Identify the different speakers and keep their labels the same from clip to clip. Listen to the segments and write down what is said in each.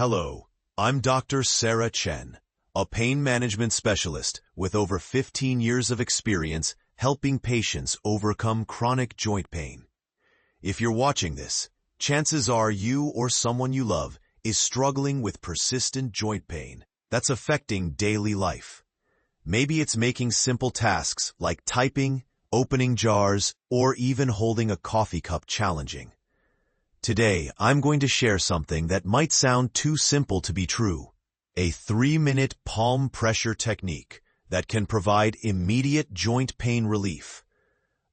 Speaker 1: Hello, I'm Dr. Sarah Chen, a pain management specialist with over 15 years of experience helping patients overcome chronic joint pain. If you're watching this, chances are you or someone you love is struggling with persistent joint pain that's affecting daily life. Maybe it's making simple tasks like typing, opening jars, or even holding a coffee cup challenging. Today, I'm going to share something that might sound too simple to be true. A 3-minute palm pressure technique that can provide immediate joint pain relief.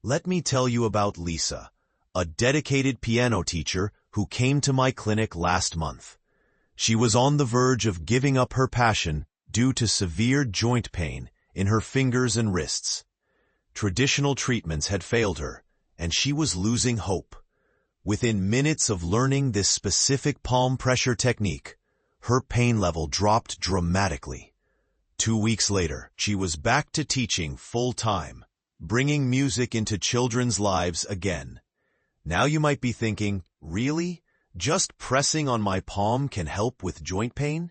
Speaker 1: Let me tell you about Lisa, a dedicated piano teacher who came to my clinic last month. She was on the verge of giving up her passion due to severe joint pain in her fingers and wrists. Traditional treatments had failed her, and she was losing hope. Within minutes of learning this specific palm pressure technique, her pain level dropped dramatically. 2 weeks later, she was back to teaching full-time, bringing music into children's lives again. Now you might be thinking, really? Just pressing on my palm can help with joint pain?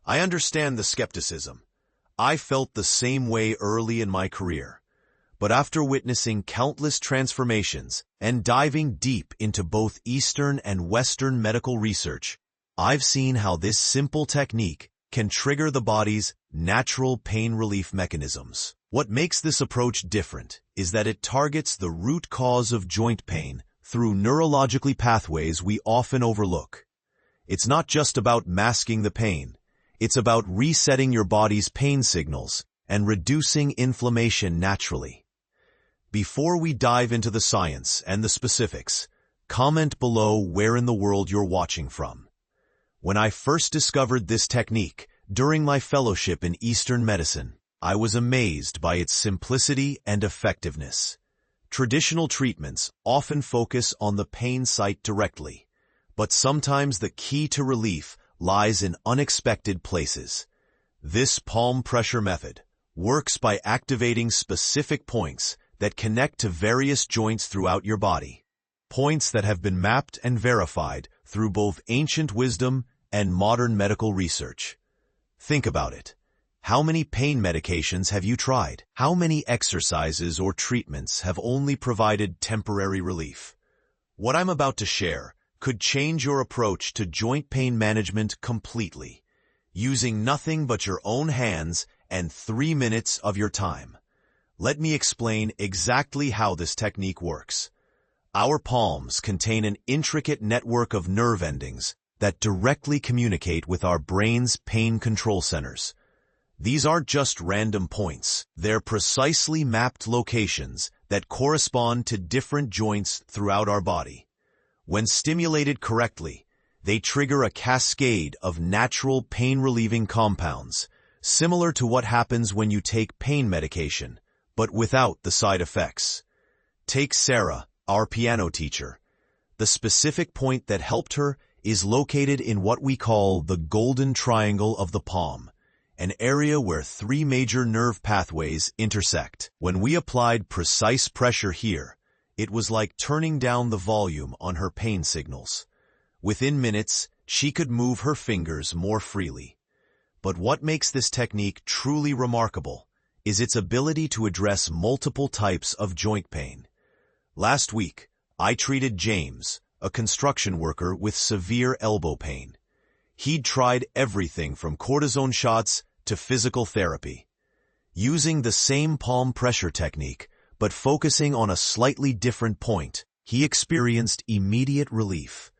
Speaker 1: I understand the skepticism. I felt the same way early in my career. But after witnessing countless transformations and diving deep into both Eastern and Western medical research, I've seen how this simple technique can trigger the body's natural pain relief mechanisms. What makes this approach different is that it targets the root cause of joint pain through neurological pathways we often overlook. It's not just about masking the pain. It's about resetting your body's pain signals and reducing inflammation naturally. Before we dive into the science and the specifics, comment below where in the world you're watching from. When I first discovered this technique during my fellowship in Eastern medicine, I was amazed by its simplicity and effectiveness. Traditional treatments often focus on the pain site directly, but sometimes the key to relief lies in unexpected places. This palm pressure method works by activating specific points that connect to various joints throughout your body. Points that have been mapped and verified through both ancient wisdom and modern medical research. Think about it. How many pain medications have you tried? How many exercises or treatments have only provided temporary relief? What I'm about to share could change your approach to joint pain management completely, using nothing but your own hands and 3 minutes of your time. Let me explain exactly how this technique works. Our palms contain an intricate network of nerve endings that directly communicate with our brain's pain control centers. These aren't just random points. They're precisely mapped locations that correspond to different joints throughout our body. When stimulated correctly, they trigger a cascade of natural pain-relieving compounds, similar to what happens when you take pain medication, but without the side effects. Take Sarah, our piano teacher. The specific point that helped her is located in what we call the golden triangle of the palm, an area where 3 major nerve pathways intersect. When we applied precise pressure here, it was like turning down the volume on her pain signals. Within minutes, she could move her fingers more freely. But what makes this technique truly remarkable is its ability to address multiple types of joint pain. Last week, I treated James, a construction worker with severe elbow pain. He'd tried everything from cortisone shots to physical therapy. Using the same palm pressure technique, but focusing on a slightly different point, he experienced immediate relief.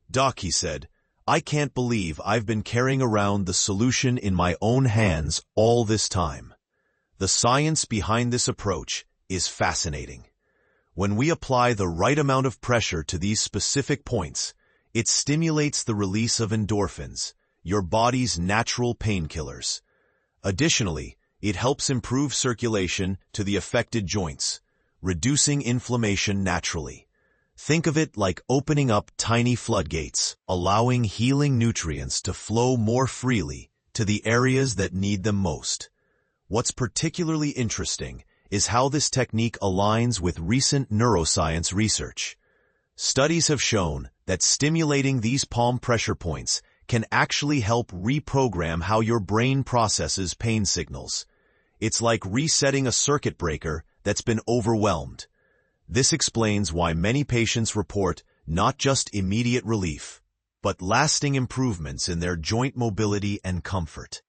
Speaker 1: "Doc," he said, "I can't believe I've been carrying around the solution in my own hands all this time." The science behind this approach is fascinating. When we apply the right amount of pressure to these specific points, it stimulates the release of endorphins, your body's natural painkillers. Additionally, it helps improve circulation to the affected joints, reducing inflammation naturally. Think of it like opening up tiny floodgates, allowing healing nutrients to flow more freely to the areas that need them most. What's particularly interesting is how this technique aligns with recent neuroscience research. Studies have shown that stimulating these palm pressure points can actually help reprogram how your brain processes pain signals. It's like resetting a circuit breaker that's been overwhelmed. This explains why many patients report not just immediate relief, but lasting improvements in their joint mobility and comfort.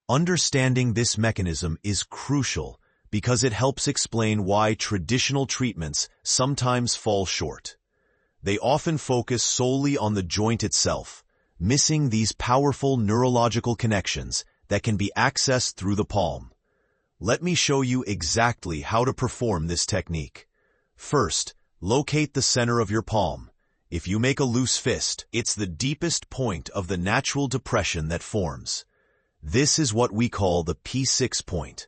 Speaker 1: Understanding this mechanism is crucial because it helps explain why traditional treatments sometimes fall short. They often focus solely on the joint itself, missing these powerful neurological connections that can be accessed through the palm. Let me show you exactly how to perform this technique. First, locate the center of your palm. If you make a loose fist, it's the deepest point of the natural depression that forms. This is what we call the P6 point,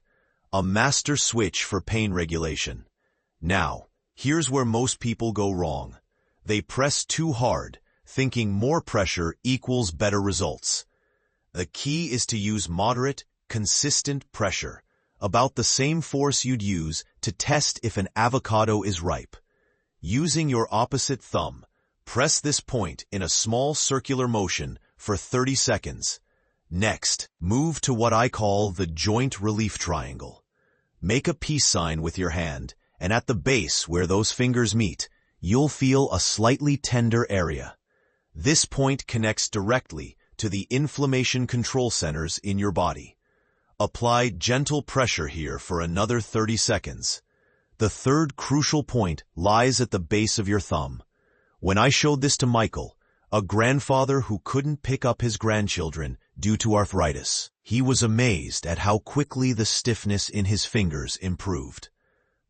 Speaker 1: a master switch for pain regulation. Now, here's where most people go wrong. They press too hard, thinking more pressure equals better results. The key is to use moderate, consistent pressure, about the same force you'd use to test if an avocado is ripe. Using your opposite thumb, press this point in a small circular motion for 30 seconds. Next, move to what I call the joint relief triangle. Make a peace sign with your hand, and at the base where those fingers meet, you'll feel a slightly tender area. This point connects directly to the inflammation control centers in your body. Apply gentle pressure here for another 30 seconds. The third crucial point lies at the base of your thumb. When I showed this to Michael, a grandfather who couldn't pick up his grandchildren due to arthritis, he was amazed at how quickly the stiffness in his fingers improved.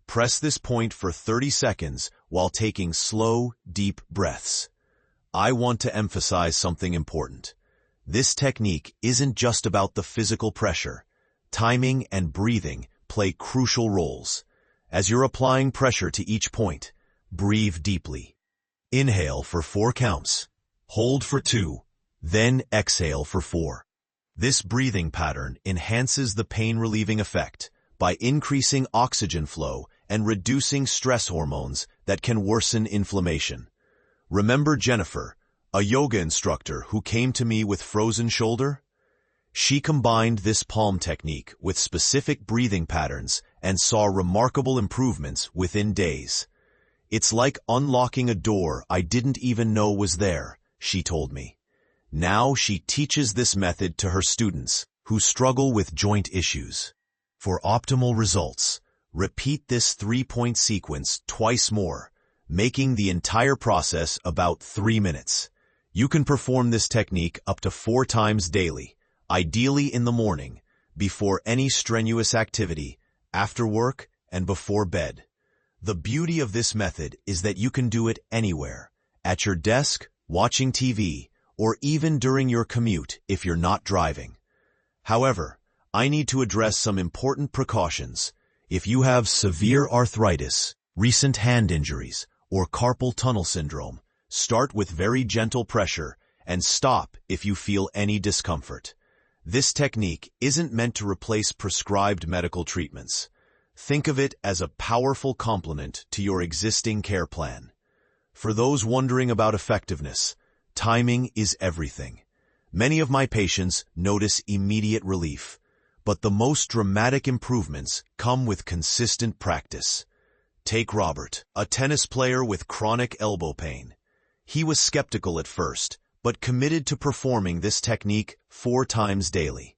Speaker 1: Press this point for 30 seconds while taking slow, deep breaths. I want to emphasize something important. This technique isn't just about the physical pressure. Timing and breathing play crucial roles. As you're applying pressure to each point, breathe deeply. Inhale for 4 counts. Hold for 2. Then exhale for 4. This breathing pattern enhances the pain-relieving effect by increasing oxygen flow and reducing stress hormones that can worsen inflammation. Remember Jennifer, a yoga instructor who came to me with frozen shoulder? She combined this palm technique with specific breathing patterns and saw remarkable improvements within days. It's like unlocking a door I didn't even know was there, she told me. Now she teaches this method to her students who struggle with joint issues. For optimal results, repeat this 3-point sequence twice more, making the entire process about 3 minutes. You can perform this technique up to 4 times daily. Ideally in the morning, before any strenuous activity, after work, and before bed. The beauty of this method is that you can do it anywhere, at your desk, watching TV, or even during your commute if you're not driving. However, I need to address some important precautions. If you have severe arthritis, recent hand injuries, or carpal tunnel syndrome, start with very gentle pressure and stop if you feel any discomfort. This technique isn't meant to replace prescribed medical treatments. Think of it as a powerful complement to your existing care plan. For those wondering about effectiveness, timing is everything. Many of my patients notice immediate relief, but the most dramatic improvements come with consistent practice. Take Robert, a tennis player with chronic elbow pain. He was skeptical at first, but committed to performing this technique 4 times daily.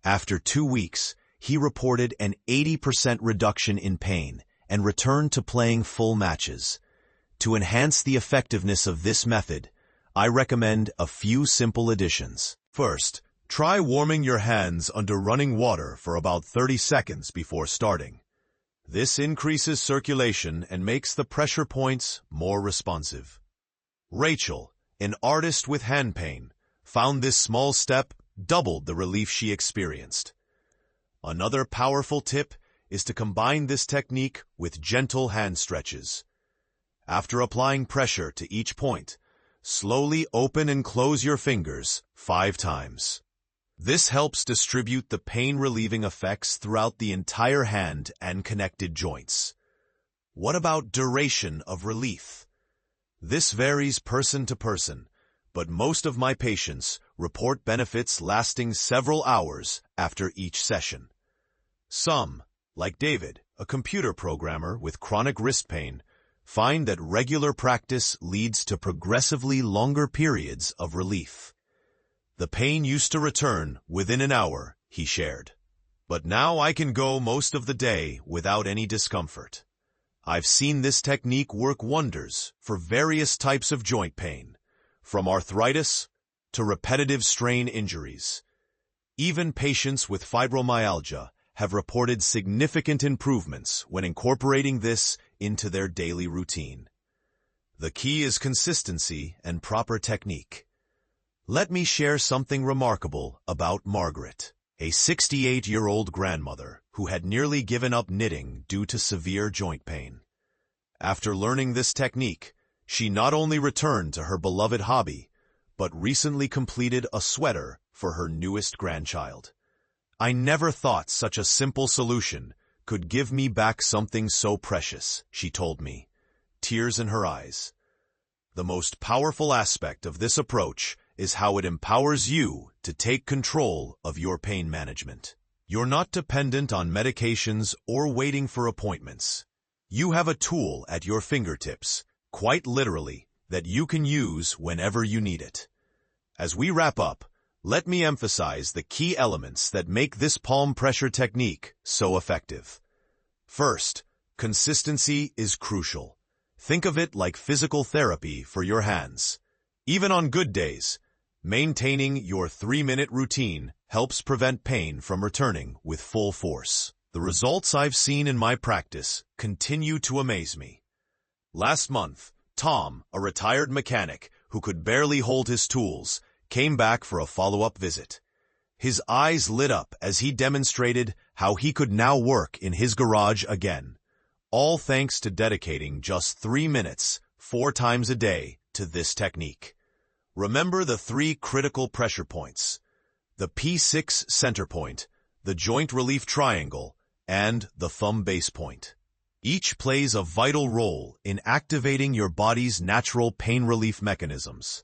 Speaker 1: After 2 weeks, he reported an 80% reduction in pain and returned to playing full matches. To enhance the effectiveness of this method, I recommend a few simple additions. First, try warming your hands under running water for about 30 seconds before starting. This increases circulation and makes the pressure points more responsive. Rachel, an artist with hand pain, found this small step doubled the relief she experienced. Another powerful tip is to combine this technique with gentle hand stretches. After applying pressure to each point, slowly open and close your fingers 5 times. This helps distribute the pain-relieving effects throughout the entire hand and connected joints. What about duration of relief? This varies person to person, but most of my patients report benefits lasting several hours after each session. Some, like David, a computer programmer with chronic wrist pain, find that regular practice leads to progressively longer periods of relief. The pain used to return within an hour, he shared. But now I can go most of the day without any discomfort. I've seen this technique work wonders for various types of joint pain, from arthritis to repetitive strain injuries. Even patients with fibromyalgia have reported significant improvements when incorporating this into their daily routine. The key is consistency and proper technique. Let me share something remarkable about Margaret, a 68-year-old grandmother who had nearly given up knitting due to severe joint pain. After learning this technique, she not only returned to her beloved hobby, but recently completed a sweater for her newest grandchild. I never thought such a simple solution could give me back something so precious, she told me, tears in her eyes. The most powerful aspect of this approach is how it empowers you to take control of your pain management. You're not dependent on medications or waiting for appointments. You have a tool at your fingertips, quite literally, that you can use whenever you need it. As we wrap up, let me emphasize the key elements that make this palm pressure technique so effective. First, consistency is crucial. Think of it like physical therapy for your hands. Even on good days, maintaining your 3-minute routine helps prevent pain from returning with full force. The results I've seen in my practice continue to amaze me. Last month, Tom, a retired mechanic who could barely hold his tools, came back for a follow-up visit. His eyes lit up as he demonstrated how he could now work in his garage again, all thanks to dedicating just 3 minutes, 4 times a day, to this technique. Remember the 3 critical pressure points: the P6 center point, the joint relief triangle, and the thumb base point. Each plays a vital role in activating your body's natural pain relief mechanisms.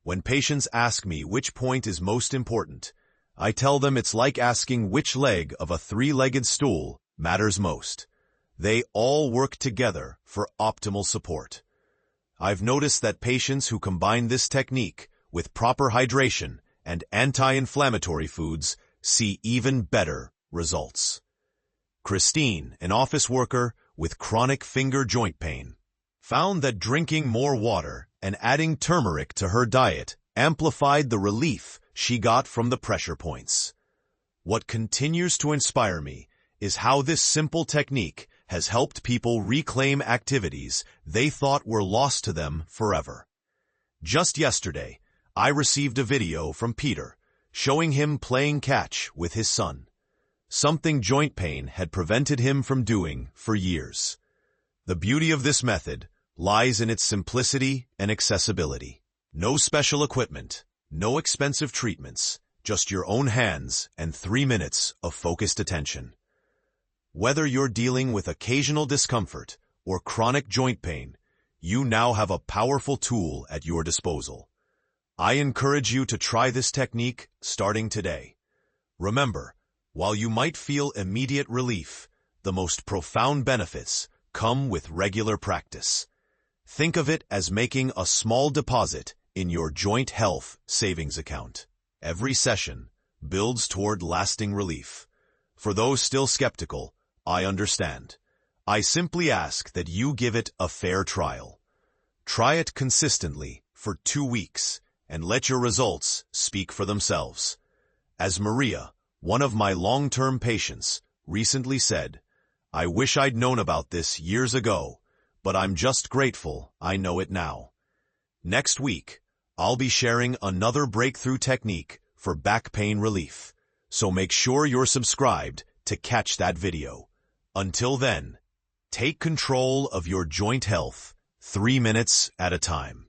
Speaker 1: When patients ask me which point is most important, I tell them it's like asking which leg of a 3-legged stool matters most. They all work together for optimal support. I've noticed that patients who combine this technique with proper hydration and anti-inflammatory foods see even better results. Christine, an office worker with chronic finger joint pain, found that drinking more water and adding turmeric to her diet amplified the relief she got from the pressure points. What continues to inspire me is how this simple technique has helped people reclaim activities they thought were lost to them forever. Just yesterday, I received a video from Peter showing him playing catch with his son, something joint pain had prevented him from doing for years. The beauty of this method lies in its simplicity and accessibility. No special equipment, no expensive treatments, just your own hands and 3 minutes of focused attention. Whether you're dealing with occasional discomfort or chronic joint pain, you now have a powerful tool at your disposal. I encourage you to try this technique starting today. Remember, while you might feel immediate relief, the most profound benefits come with regular practice. Think of it as making a small deposit in your joint health savings account. Every session builds toward lasting relief. For those still skeptical, I understand. I simply ask that you give it a fair trial. Try it consistently for 2 weeks and let your results speak for themselves. As Maria, one of my long-term patients, recently said, "I wish I'd known about this years ago, but I'm just grateful I know it now." Next week, I'll be sharing another breakthrough technique for back pain relief, so make sure you're subscribed to catch that video. Until then, take control of your joint health 3 minutes at a time.